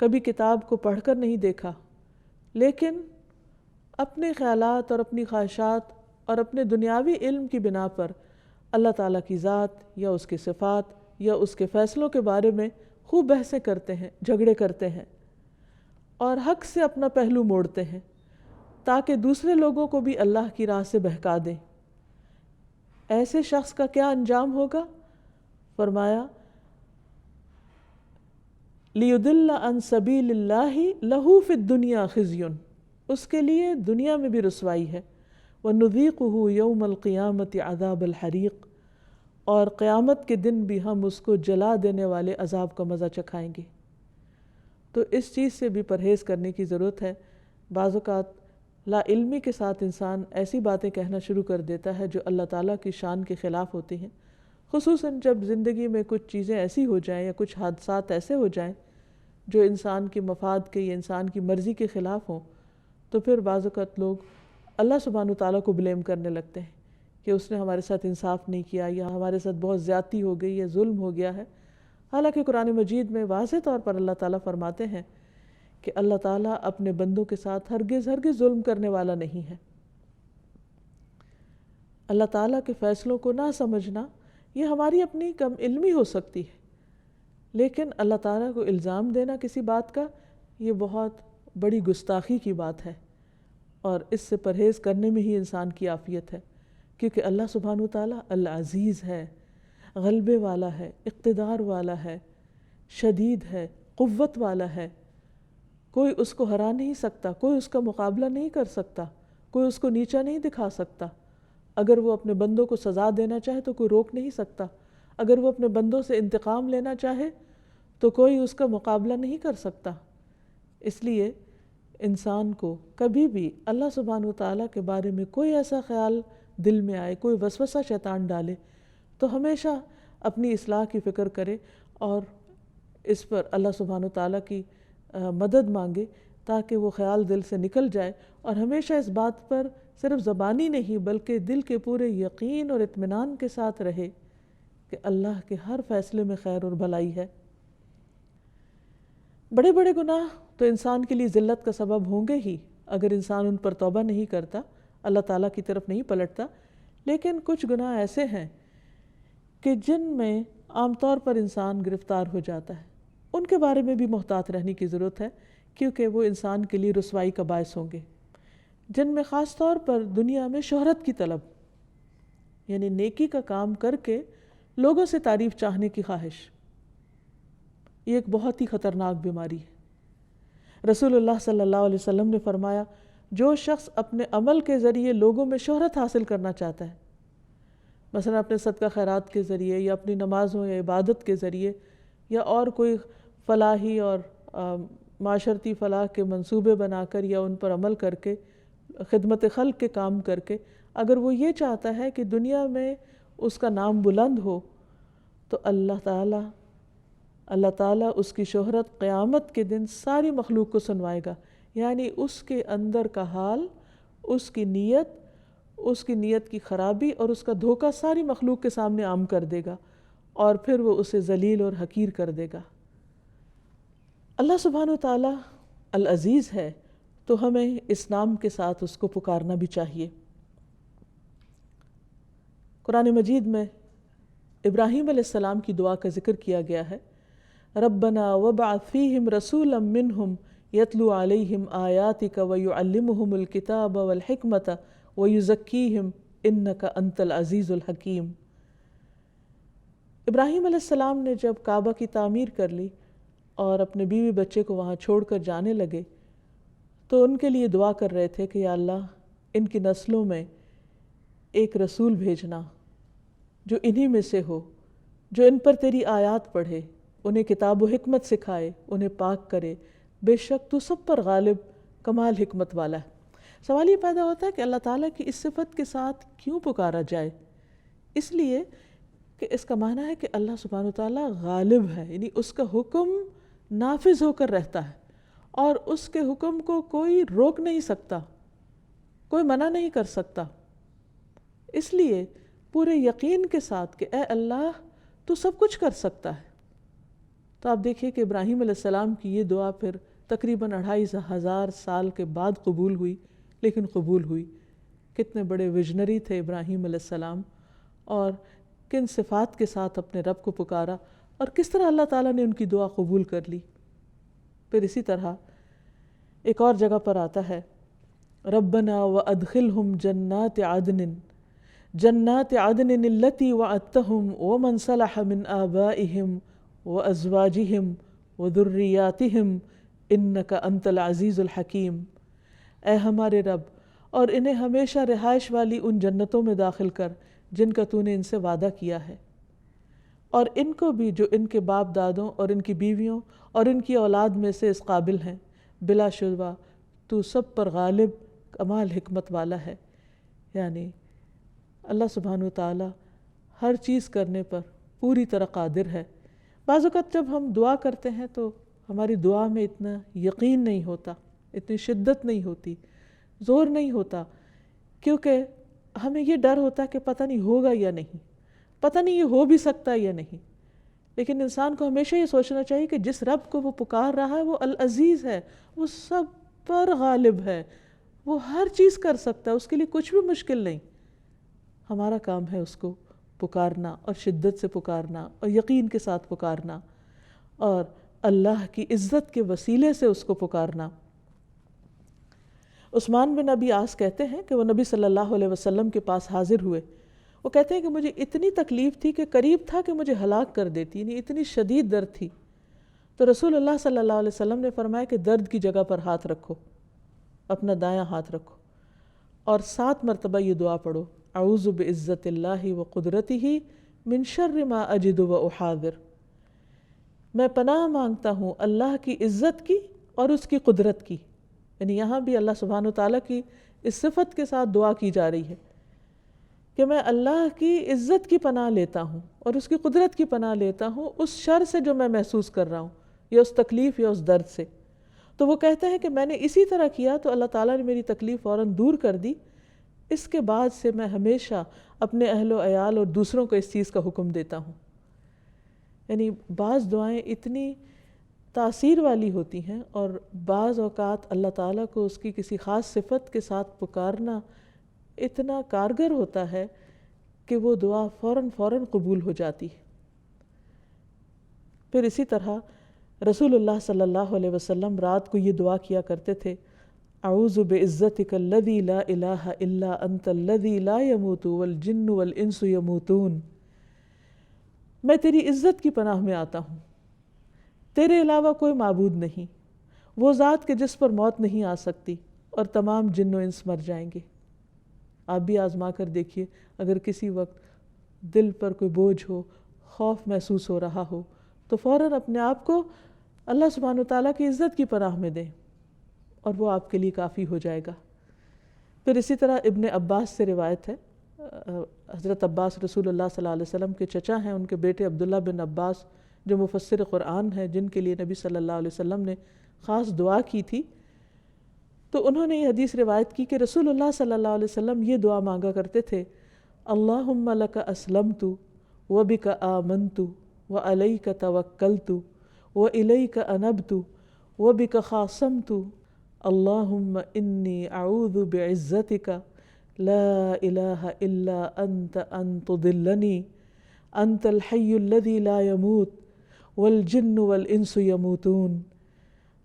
کبھی کتاب کو پڑھ کر نہیں دیکھا، لیکن اپنے خیالات اور اپنی خواہشات اور اپنے دنیاوی علم کی بنا پر اللہ تعالیٰ کی ذات یا اس کی صفات یا اس کے فیصلوں کے بارے میں خوب بحثیں کرتے ہیں، جھگڑے کرتے ہیں اور حق سے اپنا پہلو موڑتے ہیں تاکہ دوسرے لوگوں کو بھی اللہ کی راہ سے بہکا دیں۔ ایسے شخص کا کیا انجام ہوگا؟ فرمایا لِيُضِلَّ عَن سَبِيلِ اللَّهِ لَهُ فِي الدُّنْيَا خِزْيٌ، اس کے لیے دنیا میں بھی رسوائی ہے، وَنُذِيقُهُ يَوْمَ الْقِيَامَةِ عَذَابَ الْحَرِيقِ، اور قیامت کے دن بھی ہم اس کو جلا دینے والے عذاب کا مزہ چکھائیں گے۔ تو اس چیز سے بھی پرہیز کرنے کی ضرورت ہے۔ بعض اوقات لا علمی کے ساتھ انسان ایسی باتیں کہنا شروع کر دیتا ہے جو اللہ تعالیٰ کی شان کے خلاف ہوتی ہیں، خصوصاً جب زندگی میں کچھ چیزیں ایسی ہو جائیں یا کچھ حادثات ایسے ہو جائیں جو انسان کے مفاد کے یا انسان کی مرضی کے خلاف ہوں، تو پھر بعض اوقات لوگ اللہ سبحانہ وتعالیٰ کو بلیم کرنے لگتے ہیں کہ اس نے ہمارے ساتھ انصاف نہیں کیا یا ہمارے ساتھ بہت زیادتی ہو گئی یا ظلم ہو گیا ہے۔ حالانکہ قرآن مجید میں واضح طور پر اللہ تعالیٰ فرماتے ہیں کہ اللہ تعالیٰ اپنے بندوں کے ساتھ ہرگز ظلم کرنے والا نہیں ہے۔ اللہ تعالیٰ کے فیصلوں کو نہ سمجھنا یہ ہماری اپنی کم علمی ہو سکتی ہے، لیکن اللہ تعالیٰ کو الزام دینا کسی بات کا یہ بہت بڑی گستاخی کی بات ہے، اور اس سے پرہیز کرنے میں ہی انسان کی عافیت ہے، کیونکہ اللہ سبحانہ وتعالیٰ العزیز ہے، غلبے والا ہے، اقتدار والا ہے، شدید ہے، قوت والا ہے، کوئی اس کو ہرا نہیں سکتا، کوئی اس کا مقابلہ نہیں کر سکتا، کوئی اس کو نیچا نہیں دکھا سکتا۔ اگر وہ اپنے بندوں کو سزا دینا چاہے تو کوئی روک نہیں سکتا، اگر وہ اپنے بندوں سے انتقام لینا چاہے تو کوئی اس کا مقابلہ نہیں کر سکتا۔ اس لیے انسان کو کبھی بھی اللہ سبحانہ وتعالیٰ کے بارے میں کوئی ایسا خیال دل میں آئے، کوئی وسوسہ شیطان ڈالے، تو ہمیشہ اپنی اصلاح کی فکر کرے اور اس پر اللہ سبحانہ وتعالیٰ کی مدد مانگے تاکہ وہ خیال دل سے نکل جائے، اور ہمیشہ اس بات پر صرف زبانی نہیں بلکہ دل کے پورے یقین اور اطمینان کے ساتھ رہے کہ اللہ کے ہر فیصلے میں خیر اور بھلائی ہے۔ بڑے بڑے گناہ تو انسان کے لیے ذلت کا سبب ہوں گے ہی اگر انسان ان پر توبہ نہیں کرتا، اللہ تعالیٰ کی طرف نہیں پلٹتا، لیکن کچھ گناہ ایسے ہیں کہ جن میں عام طور پر انسان گرفتار ہو جاتا ہے، ان کے بارے میں بھی محتاط رہنے کی ضرورت ہے، کیونکہ وہ انسان کے لیے رسوائی کا باعث ہوں گے، جن میں خاص طور پر دنیا میں شہرت کی طلب، یعنی نیکی کا کام کر کے لوگوں سے تعریف چاہنے کی خواہش، یہ ایک بہت ہی خطرناک بیماری ہے۔ رسول اللہ صلی اللہ علیہ وسلم نے فرمایا جو شخص اپنے عمل کے ذریعے لوگوں میں شہرت حاصل کرنا چاہتا ہے، مثلا اپنے صدقہ خیرات کے ذریعے یا اپنی نمازوں یا عبادت کے ذریعے یا اور کوئی فلاحی اور معاشرتی فلاح کے منصوبے بنا کر یا ان پر عمل کر کے، خدمت خلق کے کام کر کے، اگر وہ یہ چاہتا ہے کہ دنیا میں اس کا نام بلند ہو، تو اللہ تعالیٰ اس کی شہرت قیامت کے دن ساری مخلوق کو سنوائے گا، یعنی اس کے اندر کا حال، اس کی نیت کی خرابی اور اس کا دھوکہ ساری مخلوق کے سامنے عام کر دے گا، اور پھر وہ اسے ذلیل اور حقیر کر دے گا۔ اللہ سبحانہ وتعالیٰ العزیز ہے، تو ہمیں اس نام کے ساتھ اس کو پکارنا بھی چاہیے۔ قرآن مجید میں ابراہیم علیہ السلام کی دعا کا ذکر کیا گیا ہے، ربنا وابعث فیہم رسولا منہم یتلو علیہم آیاتک ویعلمہم الکتاب والحکمت ویزکیہم انک انت العزیز الحکیم۔ ابراہیم علیہ السلام نے جب کعبہ کی تعمیر کر لی اور اپنے بیوی بچے کو وہاں چھوڑ کر جانے لگے تو ان کے لیے دعا کر رہے تھے کہ یا اللہ ان کی نسلوں میں ایک رسول بھیجنا جو انہی میں سے ہو، جو ان پر تیری آیات پڑھے، انہیں کتاب و حکمت سکھائے، انہیں پاک کرے، بے شک تو سب پر غالب کمال حکمت والا ہے۔ سوال یہ پیدا ہوتا ہے کہ اللہ تعالیٰ کی اس صفت کے ساتھ کیوں پکارا جائے؟ اس لیے کہ اس کا معنی ہے کہ اللہ سبحانہ وتعالیٰ غالب ہے، یعنی اس کا حکم نافذ ہو کر رہتا ہے اور اس کے حکم کو کوئی روک نہیں سکتا، کوئی منع نہیں کر سکتا۔ اس لیے پورے یقین کے ساتھ کہ اے اللہ تو سب کچھ کر سکتا ہے۔ تو آپ دیکھیے کہ ابراہیم علیہ السلام کی یہ دعا پھر تقریباً 2500 سال کے بعد قبول ہوئی، لیکن قبول ہوئی۔ کتنے بڑے ویژنری تھے ابراہیم علیہ السلام، اور کن صفات کے ساتھ اپنے رب کو پکارا، اور کس طرح اللہ تعالیٰ نے ان کی دعا قبول کر لی۔ پھر اسی طرح ایک اور جگہ پر آتا ہے ربنا وادخلہم جنات عدن التی وعدتہم ومن صلح من آبائہم وازواجہم وذریاتہم انک انت العزیز الحکیم۔ اے ہمارے رب، اور انہیں ہمیشہ رہائش والی ان جنتوں میں داخل کر جن کا تو نے ان سے وعدہ کیا ہے، اور ان کو بھی جو ان کے باپ دادوں اور ان کی بیویوں اور ان کی اولاد میں سے اس قابل ہیں، بلا شبہ تو سب پر غالب کمال حکمت والا ہے۔ یعنی اللہ سبحانہ وتعالی ہر چیز کرنے پر پوری طرح قادر ہے۔ بعض اوقات جب ہم دعا کرتے ہیں تو ہماری دعا میں اتنا یقین نہیں ہوتا، اتنی شدت نہیں ہوتی، زور نہیں ہوتا، کیونکہ ہمیں یہ ڈر ہوتا ہے کہ پتہ نہیں ہوگا یا نہیں، پتہ نہیں یہ ہو بھی سکتا یا نہیں۔ لیکن انسان کو ہمیشہ یہ سوچنا چاہیے کہ جس رب کو وہ پکار رہا ہے وہ العزیز ہے، وہ سب پر غالب ہے، وہ ہر چیز کر سکتا ہے، اس کے لیے کچھ بھی مشکل نہیں۔ ہمارا کام ہے اس کو پکارنا، اور شدت سے پکارنا، اور یقین کے ساتھ پکارنا، اور اللہ کی عزت کے وسیلے سے اس کو پکارنا۔ عثمان بن ابی عاص کہتے ہیں کہ وہ نبی صلی اللہ علیہ وسلم کے پاس حاضر ہوئے۔ وہ کہتے ہیں کہ مجھے اتنی تکلیف تھی کہ قریب تھا کہ مجھے ہلاک کر دیتی، یعنی اتنی شدید درد تھی۔ تو رسول اللہ صلی اللہ علیہ وسلم نے فرمایا کہ درد کی جگہ پر ہاتھ رکھو، اپنا دایاں ہاتھ رکھو، اور 7 مرتبہ یہ دعا پڑھو، اعوذ بعزت اللہ وقدرتہ من شر ما اجد واحاذر۔ میں پناہ مانگتا ہوں اللہ کی عزت کی اور اس کی قدرت کی۔ یعنی یہاں بھی اللہ سبحانہ وتعالیٰ کی اس صفت کے ساتھ دعا کی جا رہی ہے کہ میں اللہ کی عزت کی پناہ لیتا ہوں اور اس کی قدرت کی پناہ لیتا ہوں اس شر سے جو میں محسوس کر رہا ہوں، یا اس تکلیف یا اس درد سے۔ تو وہ کہتے ہیں کہ میں نے اسی طرح کیا تو اللہ تعالیٰ نے میری تکلیف فوراً دور کر دی۔ اس کے بعد سے میں ہمیشہ اپنے اہل و عیال اور دوسروں کو اس چیز کا حکم دیتا ہوں۔ یعنی بعض دعائیں اتنی تاثیر والی ہوتی ہیں، اور بعض اوقات اللہ تعالیٰ کو اس کی کسی خاص صفت کے ساتھ پکارنا اتنا کارگر ہوتا ہے کہ وہ دعا فوراً قبول ہو جاتی ہے۔ پھر اسی طرح رسول اللہ صلی اللہ علیہ وسلم رات کو یہ دعا کیا کرتے تھے، اعوذ بعزتک الذی لا الہ الا انت الذی لا یموت والجن والانس یموتون۔ میں تیری عزت کی پناہ میں آتا ہوں، تیرے علاوہ کوئی معبود نہیں، وہ ذات کہ جس پر موت نہیں آ سکتی، اور تمام جن و انس مر جائیں گے۔ آپ بھی آزما کر دیکھیے، اگر کسی وقت دل پر کوئی بوجھ ہو، خوف محسوس ہو رہا ہو، تو فوراً اپنے آپ کو اللہ سبحانہ وتعالیٰ کی عزت کی پناہ میں دیں، اور وہ آپ کے لیے کافی ہو جائے گا۔ پھر اسی طرح ابن عباس سے روایت ہے، حضرت عباس رسول اللہ صلی اللہ علیہ وسلم کے چچا ہیں، ان کے بیٹے عبداللہ بن عباس جو مفسر قرآن ہیں، جن کے لیے نبی صلی اللہ علیہ وسلم نے خاص دعا کی تھی، تو انہوں نے یہ حدیث روایت کی کہ رسول اللہ صلی اللہ علیہ وسلم یہ دعا مانگا کرتے تھے، اللہم لک اسلمت وبک آمنت وعلیک توکلت والیک انبت وبک خاصمت اللہم انی اعوذ بعزتک لا الہ الا انت ان تضلنی انت الحی الذی لا یموت والجن والانس یموتون۔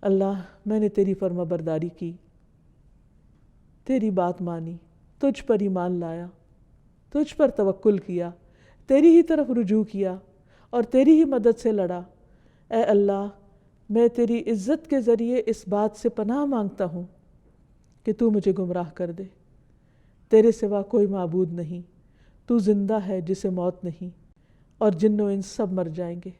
اللہ، میں نے تیری فرما برداری کی، تیری بات مانی، تجھ پر ایمان لایا، تجھ پر توکل کیا، تیری ہی طرف رجوع کیا اور تیری ہی مدد سے لڑا۔ اے اللہ، میں تیری عزت کے ذریعے اس بات سے پناہ مانگتا ہوں کہ تو مجھے گمراہ کر دے، تیرے سوا کوئی معبود نہیں، تو زندہ ہے جسے موت نہیں، اور جن و انس سب مر جائیں گے۔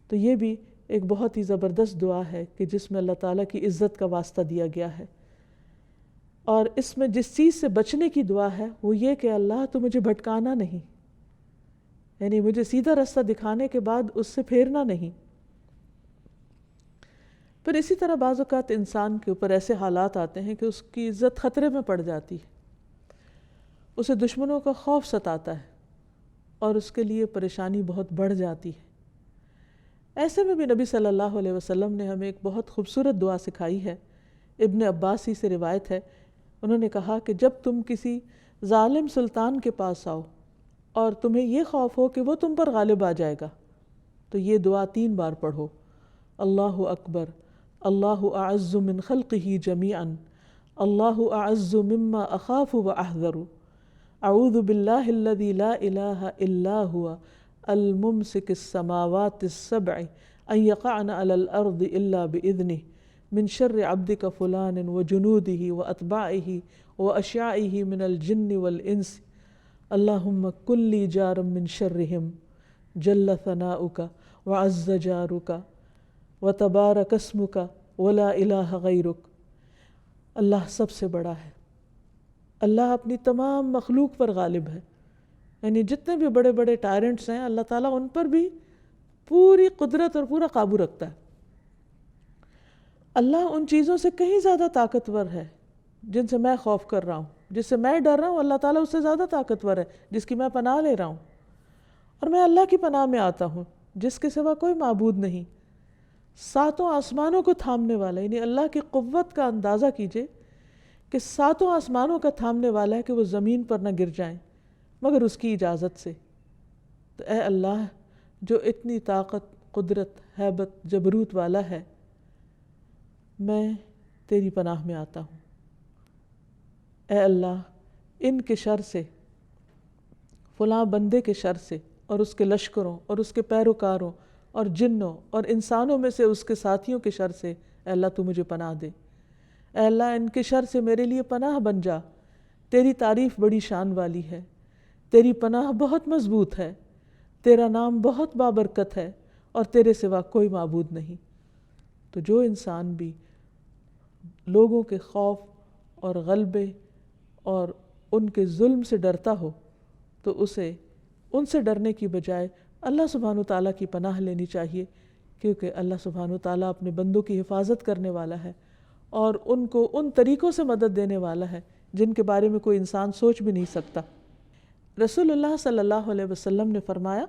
تو یہ بھی ایک بہت ہی زبردست دعا ہے کہ جس میں اللہ تعالیٰ کی عزت کا واسطہ دیا گیا ہے. اور اس میں جس چیز سے بچنے کی دعا ہے وہ یہ کہ اللہ تو مجھے بھٹکانا نہیں، یعنی مجھے سیدھا راستہ دکھانے کے بعد اس سے پھیرنا نہیں. پھر اسی طرح بعض اوقات انسان کے اوپر ایسے حالات آتے ہیں کہ اس کی عزت خطرے میں پڑ جاتی ہے، اسے دشمنوں کا خوف ستاتا ہے اور اس کے لیے پریشانی بہت بڑھ جاتی ہے. ایسے میں بھی نبی صلی اللہ علیہ وسلم نے ہمیں ایک بہت خوبصورت دعا سکھائی ہے. ابن عباس ہی سے روایت ہے، انہوں نے کہا کہ جب تم کسی ظالم سلطان کے پاس آؤ اور تمہیں یہ خوف ہو کہ وہ تم پر غالب آ جائے گا تو یہ دعا 3 بار پڑھو. اللہ اکبر، اللہ اعز من خلقہ جمیعا، اللہ اعز مما اخاف واحذر، اعوذ باللہ الذی لا الہ الا ہوا الممسک السماوات السبع ان یقعن علی الارض الا باذنہ، من شر عبدک فلان وجنودہ واتباعہ واشیاعہ من الجن والانس، اللہم کن لی جارا من شرہم، جل ثناؤک وعز جارک وتبارک اسمک ولا الہ غیرک. اللہ سب سے بڑا ہے، اللہ اپنی تمام مخلوق پر غالب ہے، یعنی جتنے بھی بڑے بڑے ٹائرنٹس ہیں اللہ تعالیٰ ان پر بھی پوری قدرت اور پورا قابو رکھتا ہے. اللہ ان چیزوں سے کہیں زیادہ طاقتور ہے جن سے میں خوف کر رہا ہوں، جس سے میں ڈر رہا ہوں اللہ تعالیٰ اس سے زیادہ طاقتور ہے جس کی میں پناہ لے رہا ہوں. اور میں اللہ کی پناہ میں آتا ہوں جس کے سوا کوئی معبود نہیں، 7 آسمانوں کو تھامنے والا. یعنی اللہ کی قوت کا اندازہ کیجئے کہ 7 آسمانوں کا تھامنے والا ہے کہ وہ زمین پر نہ گر جائیں مگر اس کی اجازت سے. تو اے اللہ جو اتنی طاقت، قدرت، ہیبت، جبروت والا ہے، میں تیری پناہ میں آتا ہوں. اے اللہ ان کے شر سے، فلاں بندے کے شر سے اور اس کے لشکروں اور اس کے پیروکاروں اور جنوں اور انسانوں میں سے اس کے ساتھیوں کے شر سے اے اللہ تو مجھے پناہ دے. اے اللہ ان کے شر سے میرے لیے پناہ بن جا. تیری تعریف بڑی شان والی ہے، تیری پناہ بہت مضبوط ہے، تیرا نام بہت بابرکت ہے اور تیرے سوا کوئی معبود نہیں. تو جو انسان بھی لوگوں کے خوف اور غلبے اور ان کے ظلم سے ڈرتا ہو تو اسے ان سے ڈرنے کی بجائے اللہ سبحانہ وتعالیٰ کی پناہ لینی چاہیے، کیونکہ اللہ سبحانہ وتعالیٰ اپنے بندوں کی حفاظت کرنے والا ہے اور ان کو ان طریقوں سے مدد دینے والا ہے جن کے بارے میں کوئی انسان سوچ بھی نہیں سکتا. رسول اللہ صلی اللہ علیہ وسلم نے فرمایا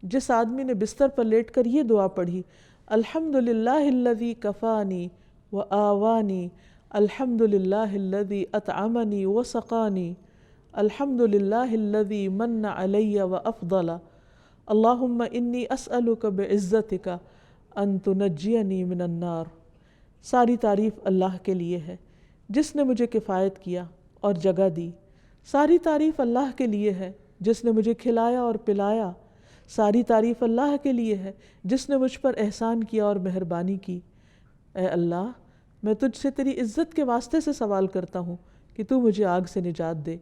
جس آدمی نے بستر پر لیٹ کر یہ دعا پڑھی، الحمدللہ الذی کفانی وآوانی، الحمدللہ الذی اطعمنی وسقانی، الحمدللہ الذی من علی وافضل، اللہم انی اسألک بعزتک ان تنجینی من النار. ساری تعریف اللہ کے لیے ہے جس نے مجھے کفایت کیا اور جگہ دی. ساری تعریف اللہ کے لیے ہے جس نے مجھے کھلایا اور پلایا. ساری تعریف اللہ کے لیے ہے جس نے مجھ پر احسان کیا اور مہربانی کی. اے اللہ میں تجھ سے تیری عزت کے واسطے سے سوال کرتا ہوں کہ تو مجھے آگ سے نجات دے.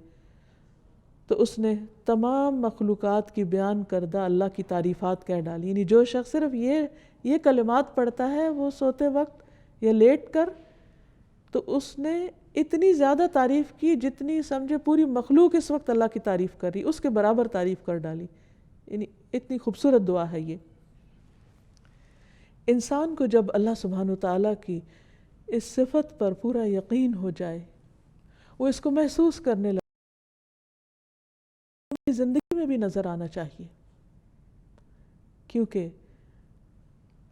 تو اس نے تمام مخلوقات کی بیان کردہ اللہ کی تعریفات کہہ ڈالی. یعنی جو شخص صرف یہ کلمات پڑھتا ہے وہ سوتے وقت یا لیٹ کر، تو اس نے اتنی زیادہ تعریف کی جتنی سمجھے پوری مخلوق اس وقت اللہ کی تعریف کر رہی، اس کے برابر تعریف کر ڈالی. یعنی اتنی خوبصورت دعا ہے یہ. انسان کو جب اللہ سبحانہ وتعالیٰ کی اس صفت پر پورا یقین ہو جائے، وہ اس کو محسوس کرنے لگے، زندگی میں بھی نظر آنا چاہیے. کیونکہ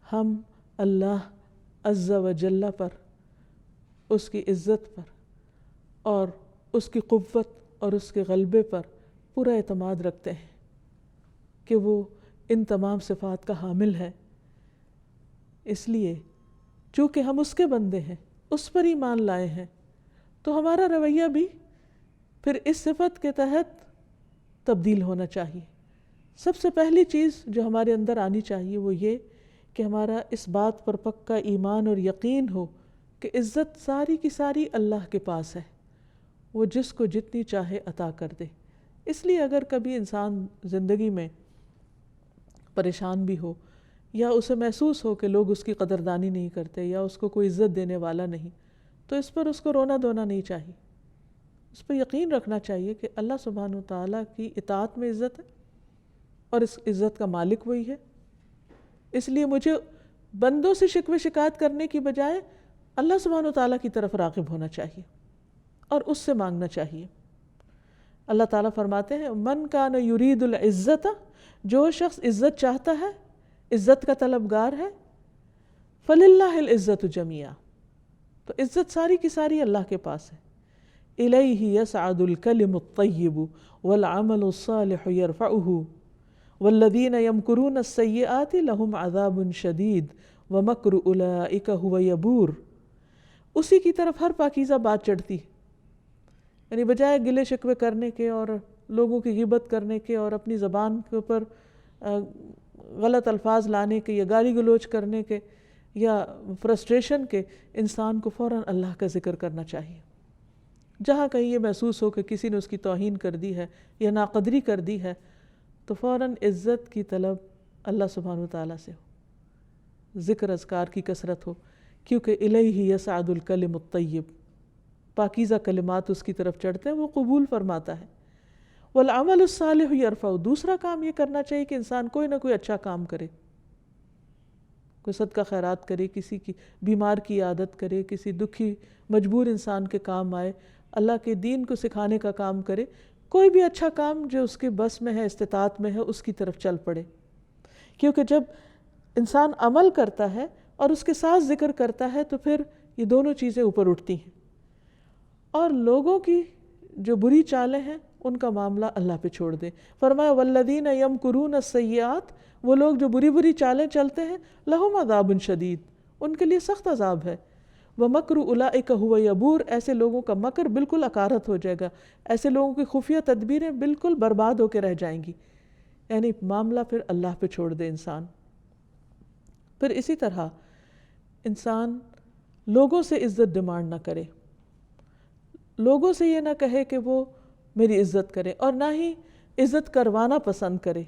ہم اللہ عز و جل پر، اس کی عزت پر اور اس کی قوت اور اس کے غلبے پر پورا اعتماد رکھتے ہیں کہ وہ ان تمام صفات کا حامل ہے. اس لیے چونکہ ہم اس کے بندے ہیں، اس پر ایمان لائے ہیں، تو ہمارا رویہ بھی پھر اس صفت کے تحت تبدیل ہونا چاہیے. سب سے پہلی چیز جو ہمارے اندر آنی چاہیے وہ یہ کہ ہمارا اس بات پر پکا ایمان اور یقین ہو کہ عزت ساری کی ساری اللہ کے پاس ہے، وہ جس کو جتنی چاہے عطا کر دے. اس لیے اگر کبھی انسان زندگی میں پریشان بھی ہو یا اسے محسوس ہو کہ لوگ اس کی قدردانی نہیں کرتے یا اس کو کوئی عزت دینے والا نہیں، تو اس پر اس کو رونا دھونا نہیں چاہیے. اس پر یقین رکھنا چاہیے کہ اللہ سبحانہ و تعالیٰ کی اطاعت میں عزت ہے اور اس عزت کا مالک وہی ہے. اس لیے مجھے بندوں سے شکوے شکایت کرنے کی بجائے اللہ سبحانہ و تعالیٰ کی طرف راغب ہونا چاہیے اور اس سے مانگنا چاہیے. اللہ تعالیٰ فرماتے ہیں من کان یرید العزت، جو شخص عزت چاہتا ہے، عزت کا طلبگار ہے، فللہ العزت جمیعا، تو عزت ساری کی ساری اللہ کے پاس ہے. الیہ یصعد الکلم الطیب والعمل الصالح یرفعہ والذین یمکرون السیئات لہم عذاب شدید ومکر اولئک هو یبور. اسی کی طرف ہر پاکیزہ بات چڑھتی ہے، یعنی بجائے گلے شکوے کرنے کے اور لوگوں کی غیبت کرنے کے اور اپنی زبان کے اوپر غلط الفاظ لانے کے یا گالی گلوچ کرنے کے یا فرسٹریشن کے، انسان کو فوراً اللہ کا ذکر کرنا چاہیے. جہاں کہیں یہ محسوس ہو کہ کسی نے اس کی توہین کر دی ہے یا ناقدری کر دی ہے تو فوراً عزت کی طلب اللہ سبحانہ وتعالیٰ سے ہو، ذکر اذکار کی کثرت ہو، کیونکہ الیہ یصعد الکلم الطیب، پاکیزہ کلمات اس کی طرف چڑھتے ہیں، وہ قبول فرماتا ہے. والعمل الصالح یرفع، دوسرا کام یہ کرنا چاہیے کہ انسان کوئی نہ کوئی اچھا کام کرے، کوئی صدقہ خیرات کرے، کسی کی بیمار کی عادت کرے، کسی دکھی مجبور انسان کے کام آئے، اللہ کے دین کو سکھانے کا کام کرے، کوئی بھی اچھا کام جو اس کے بس میں ہے، استطاعت میں ہے، اس کی طرف چل پڑے. کیونکہ جب انسان عمل کرتا ہے اور اس کے ساتھ ذکر کرتا ہے تو پھر یہ دونوں چیزیں اوپر اٹھتی ہیں، اور لوگوں کی جو بری چالیں ہیں ان کا معاملہ اللہ پہ چھوڑ دے. فرمایا والذین یمکرون السیئات، وہ لوگ جو بری بری چالیں چلتے ہیں، لہم عذاب شدید، ان کے لیے سخت عذاب ہے. ومکر اولئک هو یبور، ایسے لوگوں کا مکر بالکل اکارت ہو جائے گا، ایسے لوگوں کی خفیہ تدبیریں بالکل برباد ہو کے رہ جائیں گی. یعنی معاملہ پھر اللہ پہ چھوڑ دے انسان. پھر اسی طرح انسان لوگوں سے عزت ڈیمانڈ نہ کرے، لوگوں سے یہ نہ کہے کہ وہ میری عزت کرے، اور نہ ہی عزت کروانا پسند کرے،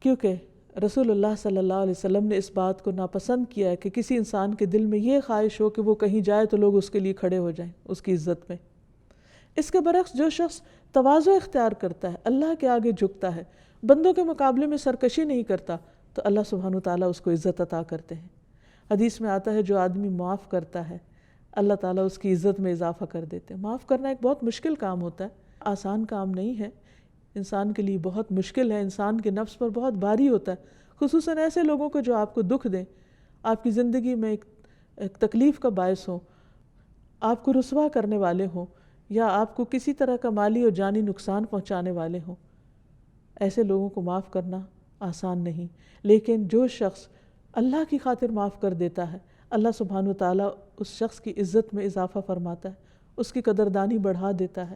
کیونکہ رسول اللہ صلی اللہ علیہ وسلم نے اس بات کو ناپسند کیا ہے کہ کسی انسان کے دل میں یہ خواہش ہو کہ وہ کہیں جائے تو لوگ اس کے لیے کھڑے ہو جائیں اس کی عزت میں. اس کے برعکس جو شخص تواضع اختیار کرتا ہے، اللہ کے آگے جھکتا ہے، بندوں کے مقابلے میں سرکشی نہیں کرتا، تو اللہ سبحانہ وتعالیٰ اس کو عزت عطا کرتے ہیں. حدیث میں آتا ہے جو آدمی معاف کرتا ہے اللہ تعالیٰ اس کی عزت میں اضافہ کر دیتے ہیں. معاف کرنا ایک بہت مشکل کام ہوتا ہے، آسان کام نہیں ہے، انسان کے لیے بہت مشکل ہے، انسان کے نفس پر بہت بھاری ہوتا ہے، خصوصاً ایسے لوگوں کو جو آپ کو دکھ دیں، آپ کی زندگی میں ایک تکلیف کا باعث ہوں، آپ کو رسوا کرنے والے ہوں، یا آپ کو کسی طرح کا مالی اور جانی نقصان پہنچانے والے ہوں. ایسے لوگوں کو معاف کرنا آسان نہیں، لیکن جو شخص اللہ کی خاطر معاف کر دیتا ہے، اللہ سبحانہ وتعالیٰ اس شخص کی عزت میں اضافہ فرماتا ہے، اس کی قدردانی بڑھا دیتا ہے.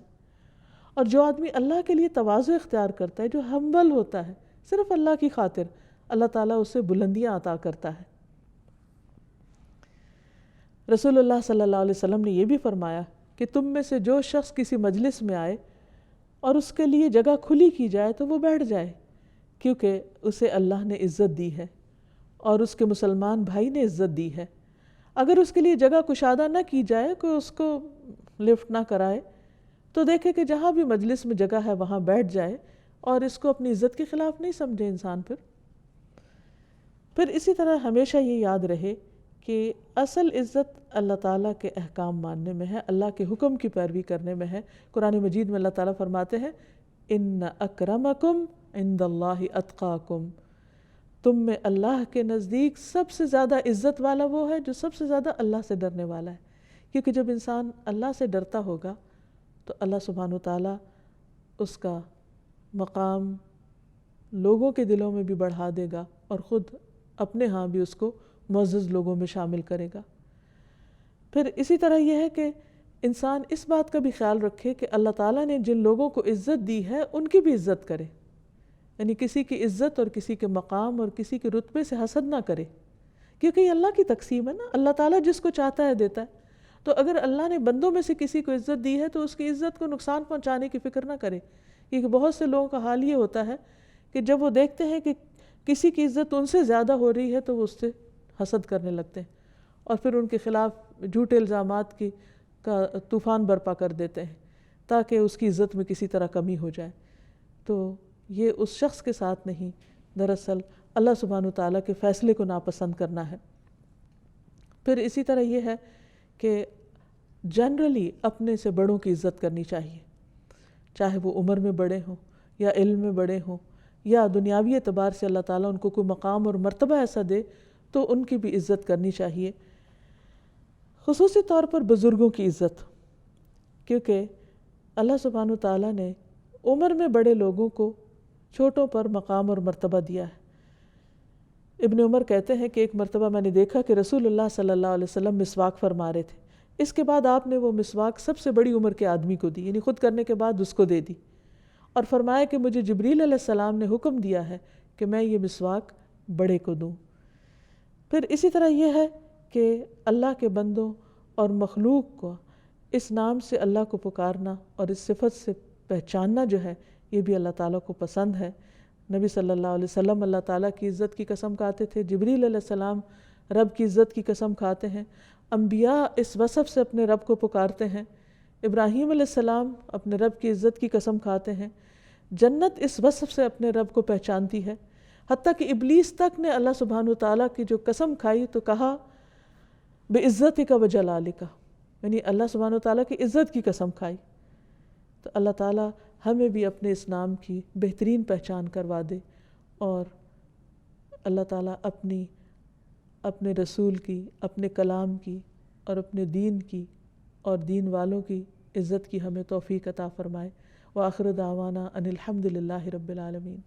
اور جو آدمی اللہ کے لیے تواضع اختیار کرتا ہے، جو ہمبل ہوتا ہے صرف اللہ کی خاطر، اللہ تعالیٰ اسے بلندیاں عطا کرتا ہے. رسول اللہ صلی اللہ علیہ وسلم نے یہ بھی فرمایا کہ تم میں سے جو شخص کسی مجلس میں آئے اور اس کے لیے جگہ کھلی کی جائے تو وہ بیٹھ جائے، کیونکہ اسے اللہ نے عزت دی ہے اور اس کے مسلمان بھائی نے عزت دی ہے. اگر اس کے لیے جگہ کشادہ نہ کی جائے، کوئی اس کو لفٹ نہ کرائے، تو دیکھے کہ جہاں بھی مجلس میں جگہ ہے وہاں بیٹھ جائے اور اس کو اپنی عزت کے خلاف نہیں سمجھے انسان. پھر اسی طرح ہمیشہ یہ یاد رہے کہ اصل عزت اللہ تعالیٰ کے احکام ماننے میں ہے، اللہ کے حکم کی پیروی کرنے میں ہے. قرآن مجید میں اللہ تعالیٰ فرماتے ہیں ان اکرمکم عند اللہ اتقاکم، تم میں اللہ کے نزدیک سب سے زیادہ عزت والا وہ ہے جو سب سے زیادہ اللہ سے ڈرنے والا ہے. کیونکہ جب انسان اللہ سے ڈرتا ہوگا تو اللہ سبحانہ وتعالیٰ اس کا مقام لوگوں کے دلوں میں بھی بڑھا دے گا اور خود اپنے ہاں بھی اس کو معزز لوگوں میں شامل کرے گا. پھر اسی طرح یہ ہے کہ انسان اس بات کا بھی خیال رکھے کہ اللہ تعالیٰ نے جن لوگوں کو عزت دی ہے ان کی بھی عزت کرے، یعنی کسی کی عزت اور کسی کے مقام اور کسی کے رتبے سے حسد نہ کرے، کیونکہ یہ اللہ کی تقسیم ہے نا، اللہ تعالیٰ جس کو چاہتا ہے دیتا ہے. تو اگر اللہ نے بندوں میں سے کسی کو عزت دی ہے تو اس کی عزت کو نقصان پہنچانے کی فکر نہ کرے. کیونکہ بہت سے لوگوں کا حال یہ ہوتا ہے کہ جب وہ دیکھتے ہیں کہ کسی کی عزت ان سے زیادہ ہو رہی ہے تو وہ اس سے حسد کرنے لگتے ہیں اور پھر ان کے خلاف جھوٹے الزامات کا طوفان برپا کر دیتے ہیں تاکہ اس کی عزت میں کسی طرح کمی ہو جائے. تو یہ اس شخص کے ساتھ نہیں، دراصل اللہ سبحانہ وتعالیٰ کے فیصلے کو ناپسند کرنا ہے. پھر اسی طرح یہ ہے کہ جنرلی اپنے سے بڑوں کی عزت کرنی چاہیے، چاہے وہ عمر میں بڑے ہوں یا علم میں بڑے ہوں یا دنیاوی اعتبار سے اللہ تعالیٰ ان کو کوئی مقام اور مرتبہ ایسا دے تو ان کی بھی عزت کرنی چاہیے. خصوصی طور پر بزرگوں کی عزت، کیونکہ اللہ سبحانہ وتعالیٰ نے عمر میں بڑے لوگوں کو چھوٹوں پر مقام اور مرتبہ دیا ہے. ابن عمر کہتے ہیں کہ ایک مرتبہ میں نے دیکھا کہ رسول اللہ صلی اللہ علیہ وسلم مسواک فرما رہے تھے. اس کے بعد آپ نے وہ مسواک سب سے بڑی عمر کے آدمی کو دی، یعنی خود کرنے کے بعد اس کو دے دی اور فرمایا کہ مجھے جبریل علیہ السلام نے حکم دیا ہے کہ میں یہ مسواک بڑے کو دوں. پھر اسی طرح یہ ہے کہ اللہ کے بندوں اور مخلوق کو اس نام سے اللہ کو پکارنا اور اس صفت سے پہچاننا جو ہے یہ بھی اللہ تعالیٰ کو پسند ہے. نبی صلی اللہ علیہ وسلم اللہ تعالیٰ کی عزت کی قسم کھاتے تھے، جبریل علیہ السلام رب کی عزت کی قسم کھاتے ہیں، انبیاء اس وصف سے اپنے رب کو پکارتے ہیں، ابراہیم علیہ السلام اپنے رب کی عزت کی قسم کھاتے ہیں، جنت اس وصف سے اپنے رب کو پہچانتی ہے. حتیٰ کہ ابلیس تک نے اللہ سبحانہ وتعالیٰ کی جو قسم کھائی تو کہا بِعِزَّتِكَ وَجَلَالِكَ، یعنی اللہ سبحانہ وتعالیٰ کی عزت کی قسم کھائی. تو اللہ تعالیٰ ہمیں بھی اپنے اس نام کی بہترین پہچان کروا دے اور اللہ تعالیٰ اپنے رسول کی، اپنے کلام کی اور اپنے دین کی اور دین والوں کی عزت کی ہمیں توفیق عطا فرمائے. وآخر دعوانا ان الحمد للہ رب العالمین.